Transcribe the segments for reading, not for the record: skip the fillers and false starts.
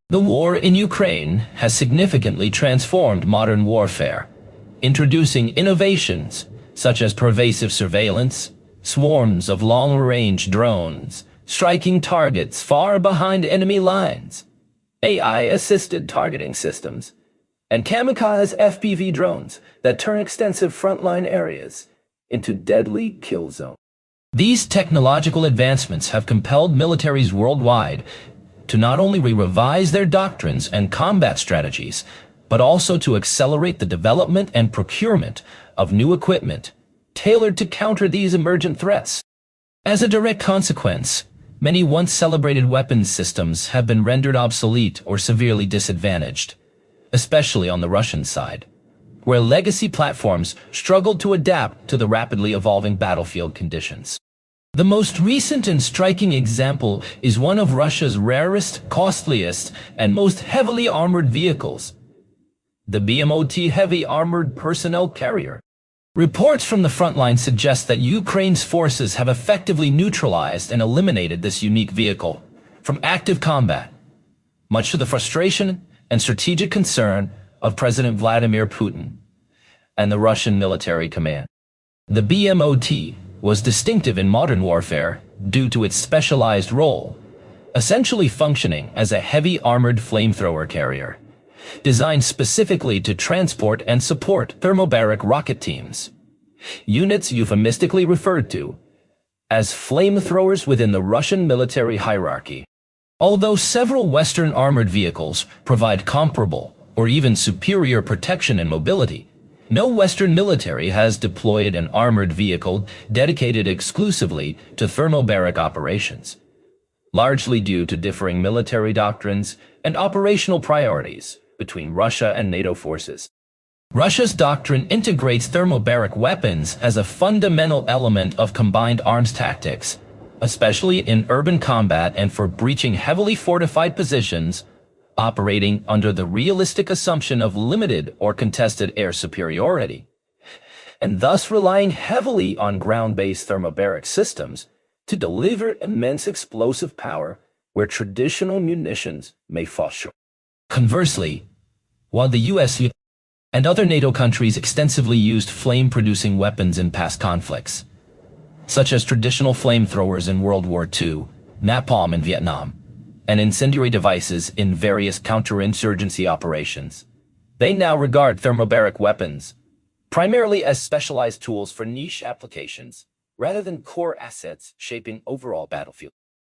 The war in Ukraine has significantly transformed modern warfare, introducing innovations such as pervasive surveillance, swarms of long-range drones, striking targets far behind enemy lines, AI-assisted targeting systems, and kamikaze FPV drones that turn extensive frontline areas into deadly kill zones. These technological advancements have compelled militaries worldwide to not only revise their doctrines and combat strategies, but also to accelerate the development and procurement of new equipment tailored to counter these emergent threats. As a direct consequence, many once celebrated weapons systems have been rendered obsolete or severely disadvantaged, especially on the Russian side, where legacy platforms struggled to adapt to the rapidly evolving battlefield conditions. The most recent and striking example is one of Russia's rarest, costliest, and most heavily armored vehicles, the BMO-T heavy armored personnel carrier. Reports from the front line suggest that Ukraine's forces have effectively neutralized and eliminated this unique vehicle from active combat, much to the frustration and strategic concern of President Vladimir Putin and the Russian military command. The BMO-T was distinctive in modern warfare due to its specialized role, essentially functioning as a heavy armored flamethrower carrier, designed specifically to transport and support thermobaric rocket teams, units euphemistically referred to as flamethrowers within the Russian military hierarchy. Although several Western armored vehicles provide comparable or even superior protection and mobility, no Western military has deployed an armored vehicle dedicated exclusively to thermobaric operations, largely due to differing military doctrines and operational priorities between Russia and NATO forces. Russia's doctrine integrates thermobaric weapons as a fundamental element of combined arms tactics, especially in urban combat and for breaching heavily fortified positions, operating under the realistic assumption of limited or contested air superiority, and thus relying heavily on ground-based thermobaric systems to deliver immense explosive power where traditional munitions may fall short. Conversely, while the US and other NATO countries extensively used flame-producing weapons in past conflicts, such as traditional flamethrowers in World War II, napalm in Vietnam, and incendiary devices in various counterinsurgency operations, they now regard thermobaric weapons primarily as specialized tools for niche applications rather than core assets shaping overall battlefield.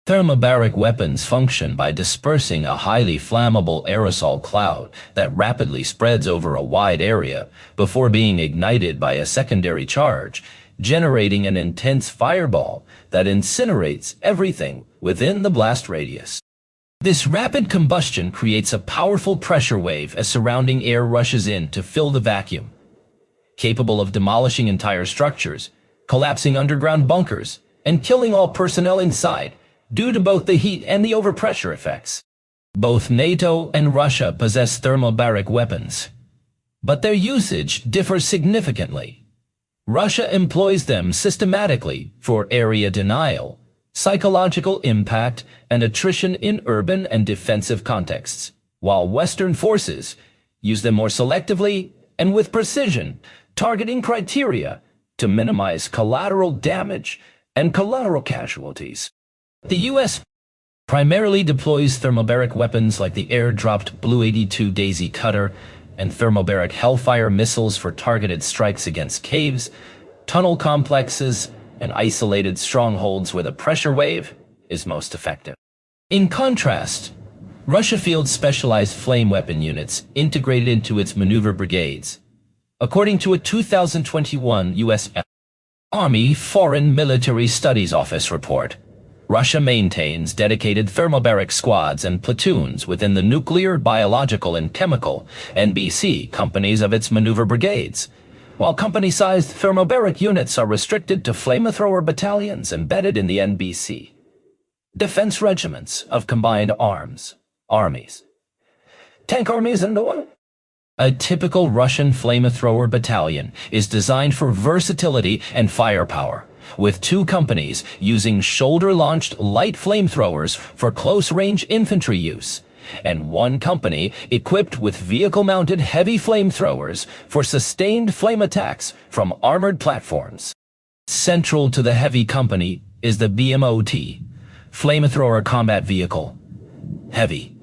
Thermobaric weapons function by dispersing a highly flammable aerosol cloud that rapidly spreads over a wide area before being ignited by a secondary charge, generating an intense fireball that incinerates everything within the blast radius. This rapid combustion creates a powerful pressure wave as surrounding air rushes in to fill the vacuum, capable of demolishing entire structures, collapsing underground bunkers, and killing all personnel inside due to both the heat and the overpressure effects. Both NATO and Russia possess thermobaric weapons, but their usage differs significantly. Russia employs them systematically for area denial, psychological impact, and attrition in urban and defensive contexts, while Western forces use them more selectively and with precision, targeting criteria to minimize collateral damage and collateral casualties. The U.S. primarily deploys thermobaric weapons like the air-dropped Blue 82 Daisy Cutter and thermobaric Hellfire missiles for targeted strikes against caves, tunnel complexes, and isolated strongholds where the pressure wave is most effective. In contrast, Russia fields specialized flame weapon units integrated into its maneuver brigades. According to a 2021 U.S. Army Foreign Military Studies Office report, Russia maintains dedicated thermobaric squads and platoons within the nuclear, biological, and chemical (NBC) companies of its maneuver brigades, while company-sized thermobaric units are restricted to flamethrower battalions embedded in the NBC. Defense regiments of combined armies, tank armies, and oil. A typical Russian flamethrower battalion is designed for versatility and firepower, with 2 companies using shoulder-launched light flamethrowers for close-range infantry use, and one company equipped with vehicle-mounted heavy flamethrowers for sustained flame attacks from armored platforms. Central to the heavy company is the BMO-T, Flamethrower Combat Vehicle. Heavy,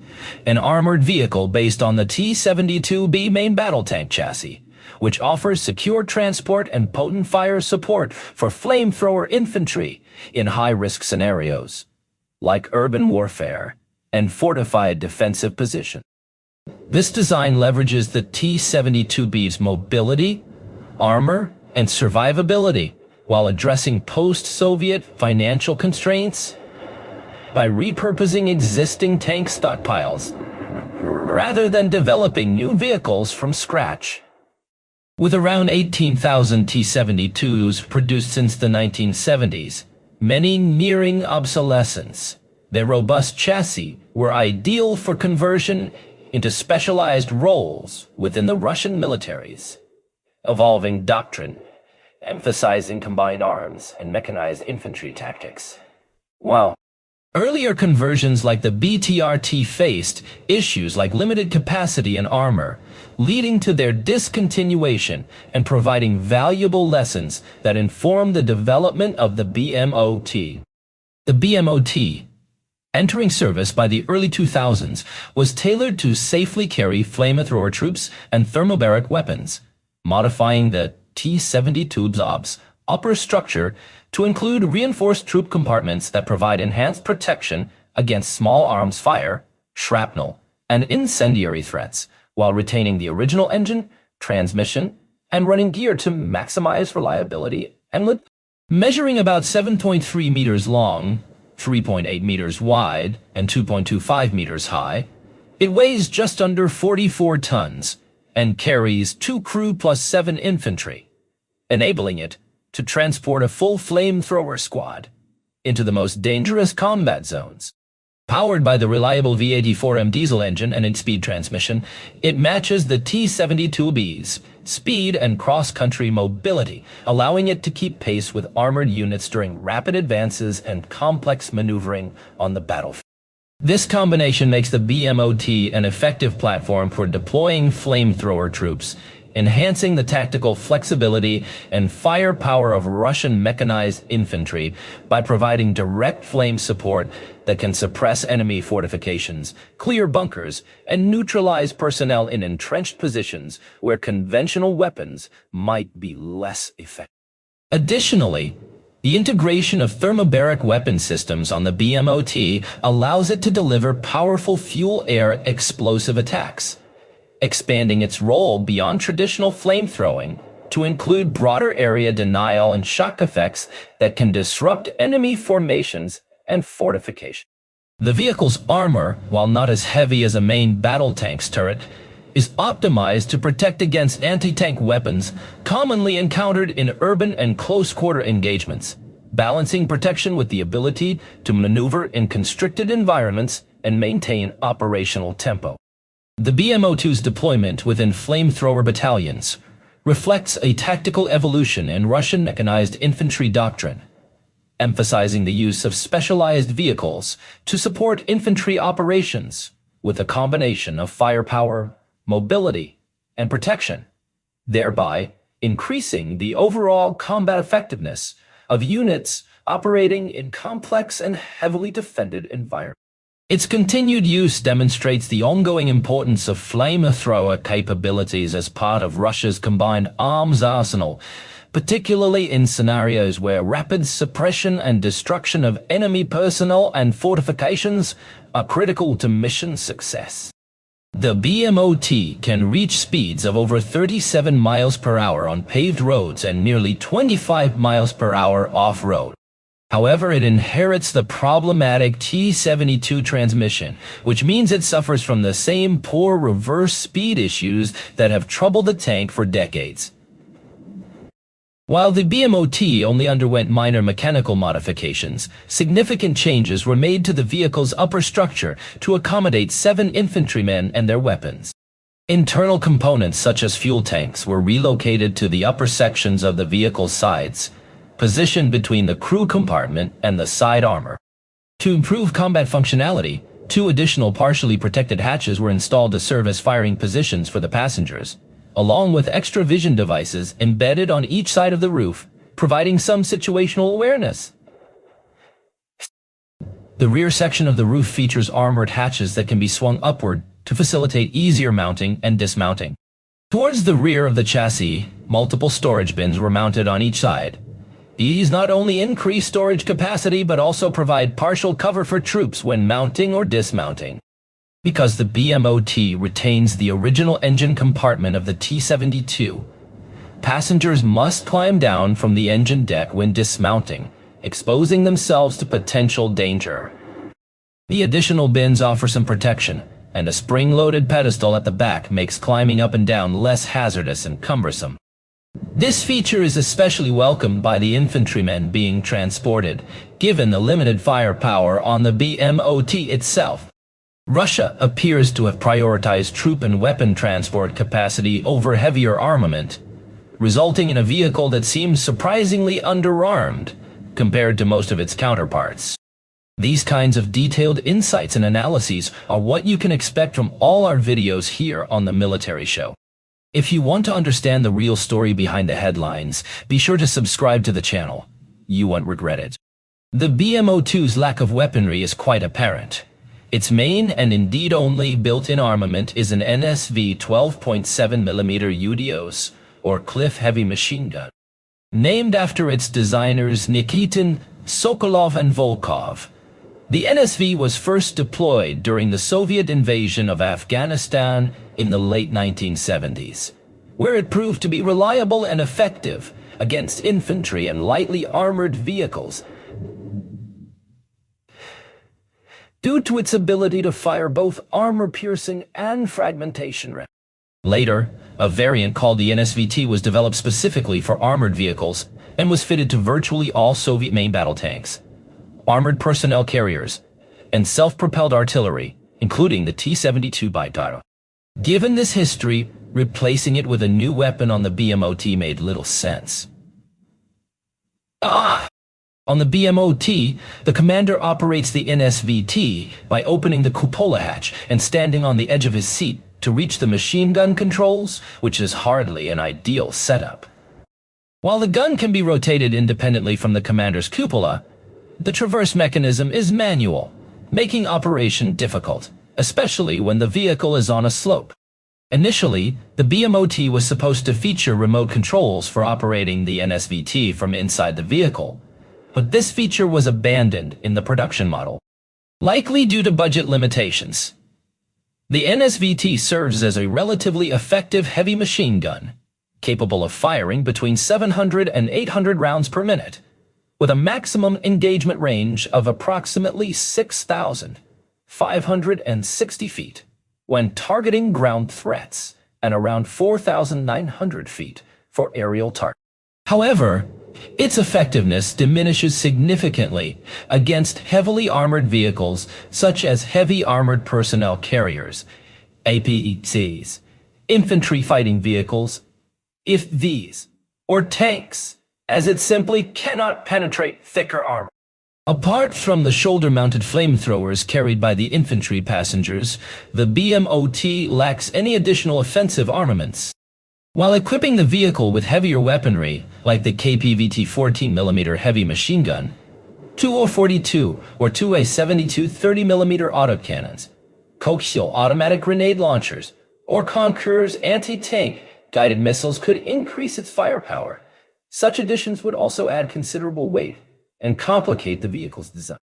an armored vehicle based on the T-72B main battle tank chassis, which offers secure transport and potent fire support for flamethrower infantry in high-risk scenarios, like urban warfare and fortified defensive positions. This design leverages the T-72B's mobility, armor, and survivability while addressing post-Soviet financial constraints by repurposing existing tank stockpiles rather than developing new vehicles from scratch. With around 18,000 T-72s produced since the 1970s, many nearing obsolescence, their robust chassis were ideal for conversion into specialized roles within the Russian military's evolving doctrine, emphasizing combined arms and mechanized infantry tactics. While earlier conversions like the BTRT faced issues like limited capacity and armor, leading to their discontinuation and providing valuable lessons that inform the development of the BMO-T. The BMO-T, entering service by the early 2000s, was tailored to safely carry flamethrower troops and thermobaric weapons, modifying the T-72's upper structure to include reinforced troop compartments that provide enhanced protection against small arms fire, shrapnel, and incendiary threats, while retaining the original engine, transmission, and running gear to maximize reliability and measuring about 7.3 meters long, 3.8 meters wide, and 2.25 meters high, it weighs just under 44 tons and carries 2 crew plus 7 infantry, enabling it to transport a full flamethrower squad into the most dangerous combat zones. Powered by the reliable V84M diesel engine and in-speed transmission, it matches the T-72B's speed and cross-country mobility, allowing it to keep pace with armored units during rapid advances and complex maneuvering on the battlefield. This combination makes the BMO-T an effective platform for deploying flamethrower troops, enhancing the tactical flexibility and firepower of Russian mechanized infantry by providing direct flame support that can suppress enemy fortifications, clear bunkers, and neutralize personnel in entrenched positions where conventional weapons might be less effective. Additionally, the integration of thermobaric weapon systems on the BMO-T allows it to deliver powerful fuel-air explosive attacks, expanding its role beyond traditional flamethrowing to include broader area denial and shock effects that can disrupt enemy formations and fortifications. The vehicle's armor, while not as heavy as a main battle tank's turret, is optimized to protect against anti-tank weapons commonly encountered in urban and close-quarter engagements, balancing protection with the ability to maneuver in constricted environments and maintain operational tempo. The BMO-T's deployment within flamethrower battalions reflects a tactical evolution in Russian mechanized infantry doctrine, emphasizing the use of specialized vehicles to support infantry operations with a combination of firepower, mobility, and protection, thereby increasing the overall combat effectiveness of units operating in complex and heavily defended environments. Its continued use demonstrates the ongoing importance of flamethrower capabilities as part of Russia's combined arms arsenal, particularly in scenarios where rapid suppression and destruction of enemy personnel and fortifications are critical to mission success. The BMO-T can reach speeds of over 37 miles per hour on paved roads and nearly 25 miles per hour off-road. However, it inherits the problematic T-72 transmission, which means it suffers from the same poor reverse speed issues that have troubled the tank for decades. While the BMO-T only underwent minor mechanical modifications, significant changes were made to the vehicle's upper structure to accommodate 7 infantrymen and their weapons. Internal components such as fuel tanks were relocated to the upper sections of the vehicle's sides, positioned between the crew compartment and the side armor. To improve combat functionality, Two additional partially protected hatches were installed to serve as firing positions for the passengers, along with extra vision devices embedded on each side of the roof, providing some situational awareness. The rear section of the roof features armored hatches that can be swung upward to facilitate easier mounting and dismounting. Towards the rear of the chassis, multiple storage bins were mounted on each side. These not only increase storage capacity but also provide partial cover for troops when mounting or dismounting. Because the BMO-T retains the original engine compartment of the T-72, passengers must climb down from the engine deck when dismounting, exposing themselves to potential danger. The additional bins offer some protection, and a spring-loaded pedestal at the back makes climbing up and down less hazardous and cumbersome. This feature is especially welcomed by the infantrymen being transported, given the limited firepower on the BMO-T itself. Russia appears to have prioritized troop and weapon transport capacity over heavier armament, resulting in a vehicle that seems surprisingly underarmed compared to most of its counterparts. These kinds of detailed insights and analyses are what you can expect from all our videos here on the Military Show. If you want to understand the real story behind the headlines, be sure to subscribe to the channel. You won't regret it. The BMO-2's lack of weaponry is quite apparent. Its main and indeed only built-in armament is an NSV 12.7mm UDOs, or Cliff Heavy Machine Gun. Named after its designers Nikitin, Sokolov and Volkov, the NSV was first deployed during the Soviet invasion of Afghanistan in the late 1970s, where it proved to be reliable and effective against infantry and lightly armored vehicles due to its ability to fire both armor-piercing and fragmentation rounds. Later, a variant called the NSVT was developed specifically for armored vehicles and was fitted to virtually all Soviet main battle tanks, armored personnel carriers, and self-propelled artillery, including the T-72 Baidara. Given this history, replacing it with a new weapon on the BMO-T made little sense. On the BMO-T, the commander operates the NSVT by opening the cupola hatch and standing on the edge of his seat to reach the machine gun controls, which is hardly an ideal setup. While the gun can be rotated independently from the commander's cupola, the traverse mechanism is manual, making operation difficult, especially when the vehicle is on a slope. Initially, the BMO-T was supposed to feature remote controls for operating the NSVT from inside the vehicle, but this feature was abandoned in the production model, likely due to budget limitations. The NSVT serves as a relatively effective heavy machine gun, capable of firing between 700 and 800 rounds per minute, with a maximum engagement range of approximately 6,560 feet when targeting ground threats and around 4,900 feet for aerial targets. However, its effectiveness diminishes significantly against heavily armored vehicles such as heavy armored personnel carriers, APCs, infantry fighting vehicles, IFVs, or tanks, as it simply cannot penetrate thicker armor. Apart from the shoulder-mounted flamethrowers carried by the infantry passengers, the BMO-T lacks any additional offensive armaments. While equipping the vehicle with heavier weaponry, like the KPVT 14mm heavy machine gun, 2A42 or 2A72 30mm autocannons, Kokshiel automatic grenade launchers, or Conqueror's anti-tank guided missiles could increase its firepower, such additions would also add considerable weight and complicate the vehicle's design.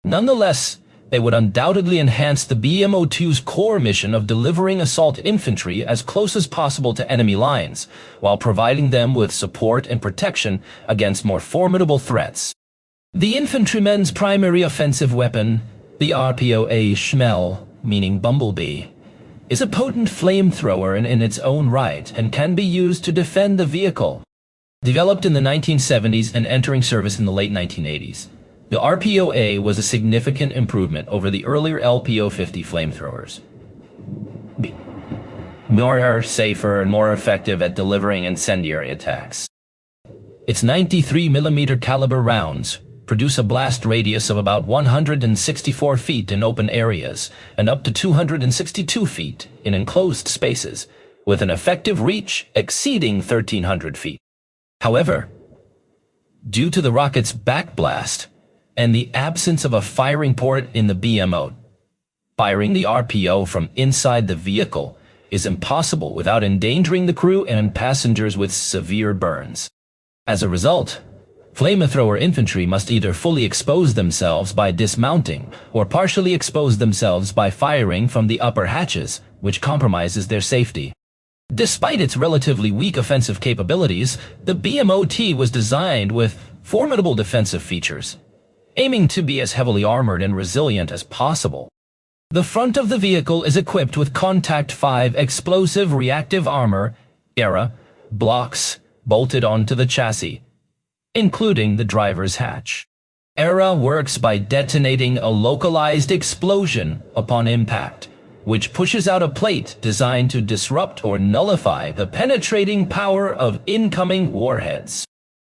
Nonetheless, they would undoubtedly enhance the BMO-2's core mission of delivering assault infantry as close as possible to enemy lines, while providing them with support and protection against more formidable threats. The infantrymen's primary offensive weapon, the RPOA Schmel, meaning bumblebee, is a potent flamethrower in its own right and can be used to defend the vehicle. Developed in the 1970s and entering service in the late 1980s, the RPOA was a significant improvement over the earlier LPO-50 flamethrowers. More safer and more effective at delivering incendiary attacks. Its 93mm caliber rounds, produce a blast radius of about 164 feet in open areas and up to 262 feet in enclosed spaces, with an effective reach exceeding 1,300 feet. However, due to the rocket's backblast and the absence of a firing port in the BMO, firing the RPO from inside the vehicle is impossible without endangering the crew and passengers with severe burns. As a result, flamethrower infantry must either fully expose themselves by dismounting or partially expose themselves by firing from the upper hatches, which compromises their safety. Despite its relatively weak offensive capabilities, the BMO-T was designed with formidable defensive features, aiming to be as heavily armored and resilient as possible. The front of the vehicle is equipped with Contact 5 explosive reactive armor, ERA, blocks bolted onto the chassis, including the driver's hatch. ERA works by detonating a localized explosion upon impact, which pushes out a plate designed to disrupt or nullify the penetrating power of incoming warheads.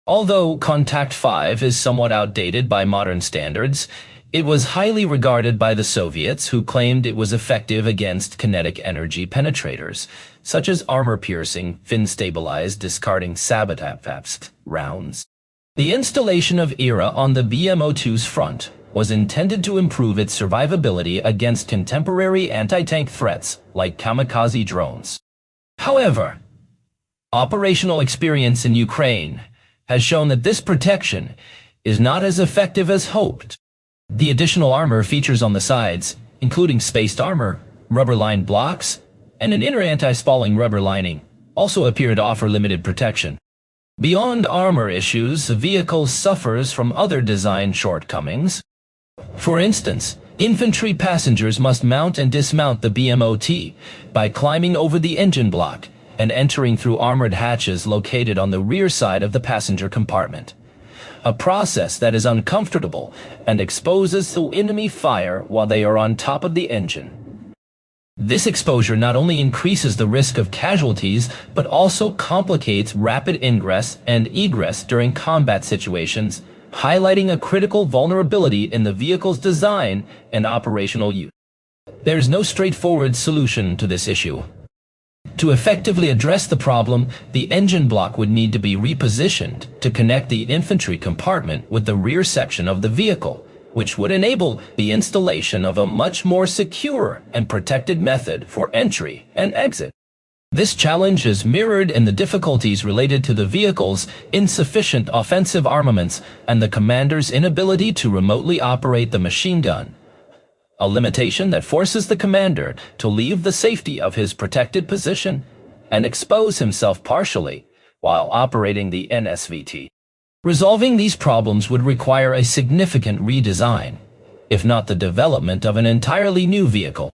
Although Contact 5 is somewhat outdated by modern standards, it was highly regarded by the Soviets, who claimed it was effective against kinetic energy penetrators, such as armor-piercing, fin-stabilized, discarding sabotage rounds. The installation of ERA on the BMO-2's front was intended to improve its survivability against contemporary anti-tank threats like kamikaze drones. However, operational experience in Ukraine has shown that this protection is not as effective as hoped. The additional armor features on the sides, including spaced armor, rubber-lined blocks, and an inner anti-spalling rubber lining, also appear to offer limited protection. Beyond armor issues, the vehicle suffers from other design shortcomings. For instance, infantry passengers must mount and dismount the BMO-T by climbing over the engine block and entering through armored hatches located on the rear side of the passenger compartment, a process that is uncomfortable and exposes to enemy fire while they are on top of the engine. This exposure not only increases the risk of casualties, but also complicates rapid ingress and egress during combat situations, highlighting a critical vulnerability in the vehicle's design and operational use. There's no straightforward solution to this issue. To effectively address the problem, the engine block would need to be repositioned to connect the infantry compartment with the rear section of the vehicle, which would enable the installation of a much more secure and protected method for entry and exit. This challenge is mirrored in the difficulties related to the vehicle's insufficient offensive armaments and the commander's inability to remotely operate the machine gun, a limitation that forces the commander to leave the safety of his protected position and expose himself partially while operating the NSVT. Resolving these problems would require a significant redesign, if not the development of an entirely new vehicle.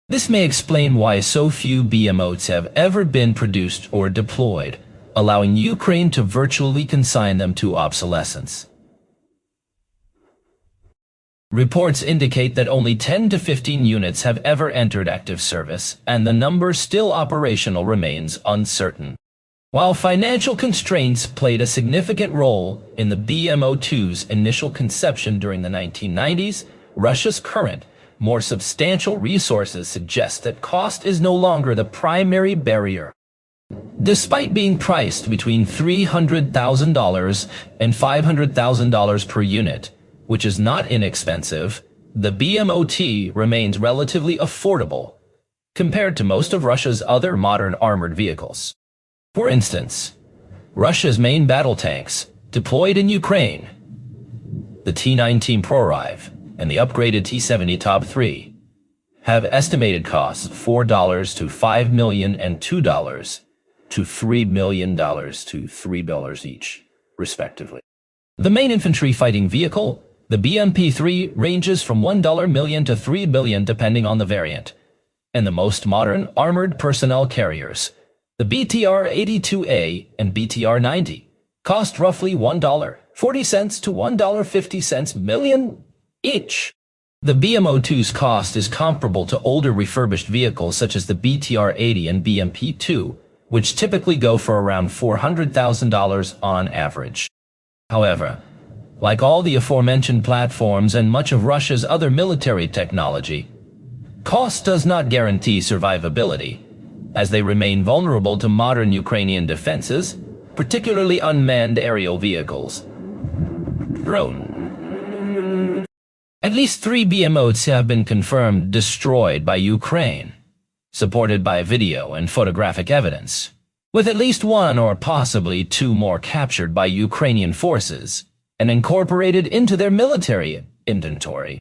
This may explain why so few BMOs have ever been produced or deployed, allowing Ukraine to virtually consign them to obsolescence. Reports indicate that only 10 to 15 units have ever entered active service, and the number still operational remains uncertain. While financial constraints played a significant role in the BMO-2's initial conception during the 1990s, Russia's current, more substantial resources suggest that cost is no longer the primary barrier. Despite being priced between $300,000 and $500,000 per unit, which is not inexpensive, the BMO-T remains relatively affordable compared to most of Russia's other modern armored vehicles. For instance, Russia's main battle tanks, deployed in Ukraine, the T-19 Proryev and the upgraded T-70 Top 3, have estimated costs of $4 to $5 million and $2 to $3 million to $3 each, respectively. The main infantry fighting vehicle, the BMP-3, ranges from $1 million to $3 billion depending on the variant, and the most modern armored personnel carriers, the BTR-82A and BTR-90, cost roughly $1.40 to $1.50 million each. The BMO-2's cost is comparable to older refurbished vehicles such as the BTR-80 and BMP-2, which typically go for around $400,000 on average. However, Like all the aforementioned platforms and much of Russia's other military technology, cost does not guarantee survivability, as they remain vulnerable to modern Ukrainian defenses, particularly unmanned aerial vehicles. Drone. At least 3 BMO-T have been confirmed destroyed by Ukraine, supported by video and photographic evidence, with at least 1 or possibly 2 more captured by Ukrainian forces and incorporated into their military inventory.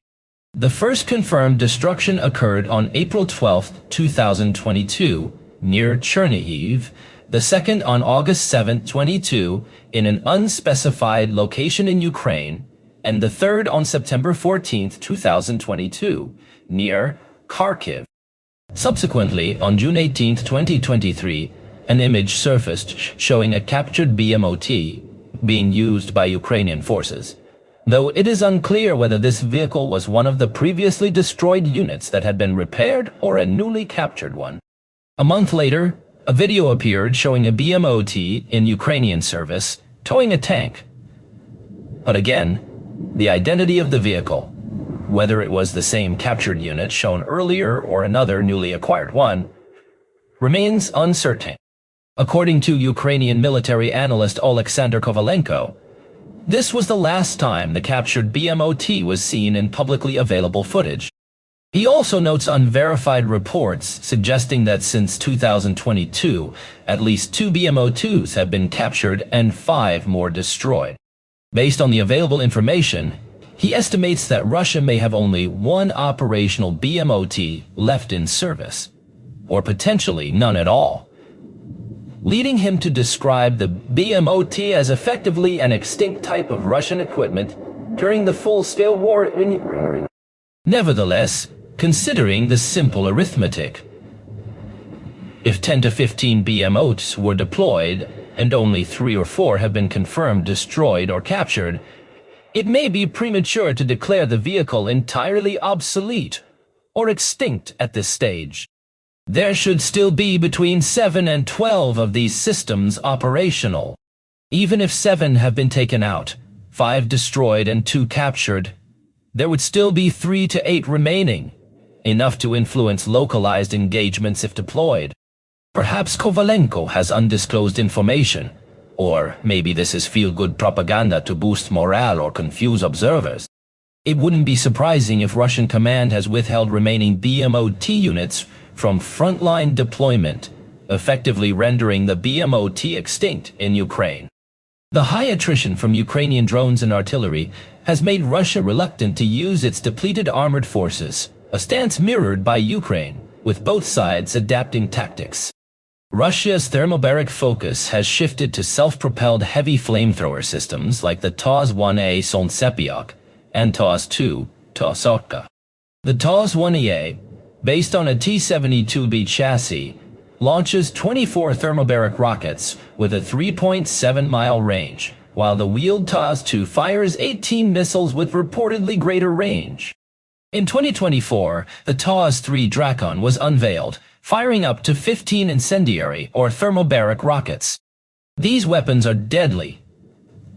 The first confirmed destruction occurred on April 12, 2022, near Chernihiv, the second on August 7, 2022, in an unspecified location in Ukraine, and the third on September 14, 2022, near Kharkiv. Subsequently, on June 18, 2023, an image surfaced showing a captured BMO-T being used by Ukrainian forces, though it is unclear whether this vehicle was one of the previously destroyed units that had been repaired or a newly captured one. A month later, a video appeared showing a BMO-T in Ukrainian service towing a tank. But again, the identity of the vehicle, whether it was the same captured unit shown earlier or another newly acquired one, remains uncertain. According to Ukrainian military analyst Oleksandr Kovalenko, this was the last time the captured BMO-T was seen in publicly available footage. He also notes unverified reports suggesting that since 2022, at least 2 BMO-Ts have been captured and 5 more destroyed. Based on the available information, he estimates that Russia may have only 1 operational BMO-T left in service, or potentially none at all, leading him to describe the BMO-T as effectively an extinct type of Russian equipment during the full-scale war in Ukraine. Nevertheless, considering the simple arithmetic, if 10 to 15 BMO-Ts were deployed and only 3 or 4 have been confirmed destroyed or captured, it may be premature to declare the vehicle entirely obsolete or extinct at this stage. There should still be between 7 and 12 of these systems operational. Even if 7 have been taken out, 5 destroyed and 2 captured, there would still be 3 to 8 remaining, enough to influence localized engagements if deployed. Perhaps Kovalenko has undisclosed information, or maybe this is feel-good propaganda to boost morale or confuse observers. It wouldn't be surprising if Russian command has withheld remaining BMO-T units from frontline deployment, effectively rendering the BMO-T extinct in Ukraine. The high attrition from Ukrainian drones and artillery has made Russia reluctant to use its depleted armored forces, a stance mirrored by Ukraine, with both sides adapting tactics. Russia's thermobaric focus has shifted to self-propelled heavy flamethrower systems like the TOS-1A Solntsepiok and TOS-2 Tosotka. The TOS-1A, based on a T-72B chassis, launches 24 thermobaric rockets with a 3.7-mile range, while the wheeled TOS-2 fires 18 missiles with reportedly greater range. In 2024, the TOS-3 Drakon was unveiled, firing up to 15 incendiary or thermobaric rockets. These weapons are deadly.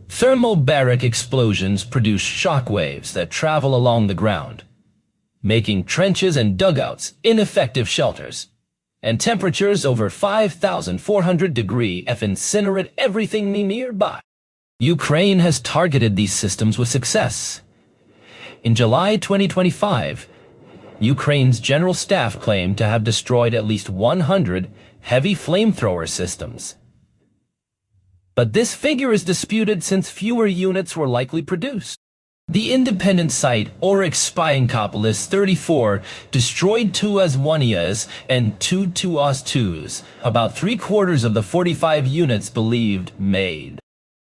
Thermobaric explosions produce shock waves that travel along the ground, making trenches and dugouts ineffective shelters, and temperatures over 5,400 degrees F incinerate everything nearby. Ukraine has targeted these systems with success. In July 2025, Ukraine's General Staff claimed to have destroyed at least 100 heavy flamethrower systems. But this figure is disputed since fewer units were likely produced. The independent site Oryx Spying Cop lists 34 destroyed TOS-1As and 2 TOS-2s, about 3/4 of the 45 units believed made.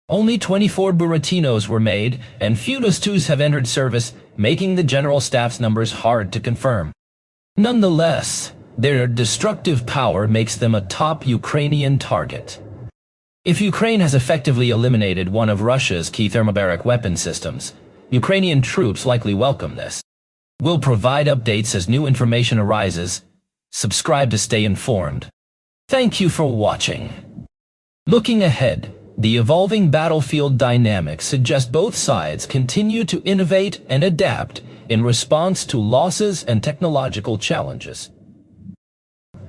Only 24 Buratinos were made, and few TOS-2s have entered service, making the General Staff's numbers hard to confirm. Nonetheless, their destructive power makes them a top Ukrainian target. If Ukraine has effectively eliminated one of Russia's key thermobaric weapon systems, Ukrainian troops likely welcome this. We'll provide updates as new information arises. Subscribe to stay informed. Thank you for watching. Looking ahead, The evolving battlefield dynamics suggest both sides continue to innovate and adapt in response to losses and technological challenges.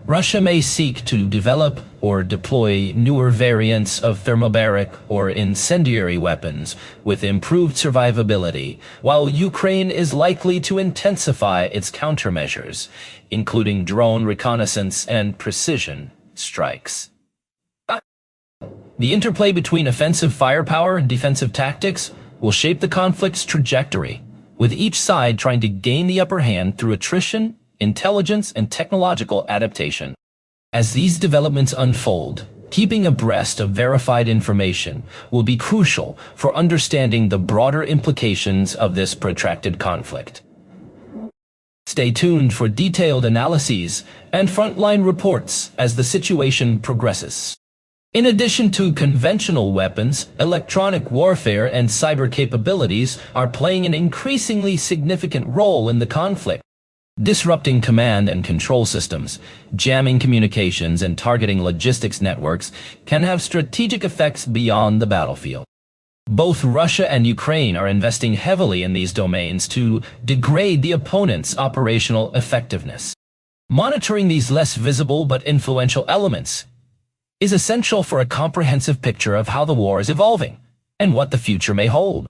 Russia may seek to develop or deploy newer variants of thermobaric or incendiary weapons with improved survivability, while Ukraine is likely to intensify its countermeasures, including drone reconnaissance and precision strikes. The interplay between offensive firepower and defensive tactics will shape the conflict's trajectory, with each side trying to gain the upper hand through attrition, intelligence, and technological adaptation. As these developments unfold, keeping abreast of verified information will be crucial for understanding the broader implications of this protracted conflict. Stay tuned for detailed analyses and frontline reports as the situation progresses. In addition to conventional weapons, electronic warfare and cyber capabilities are playing an increasingly significant role in the conflict. Disrupting command and control systems, jamming communications, and targeting logistics networks can have strategic effects beyond the battlefield. Both Russia and Ukraine are investing heavily in these domains to degrade the opponent's operational effectiveness. Monitoring these less visible but influential elements is essential for a comprehensive picture of how the war is evolving and what the future may hold.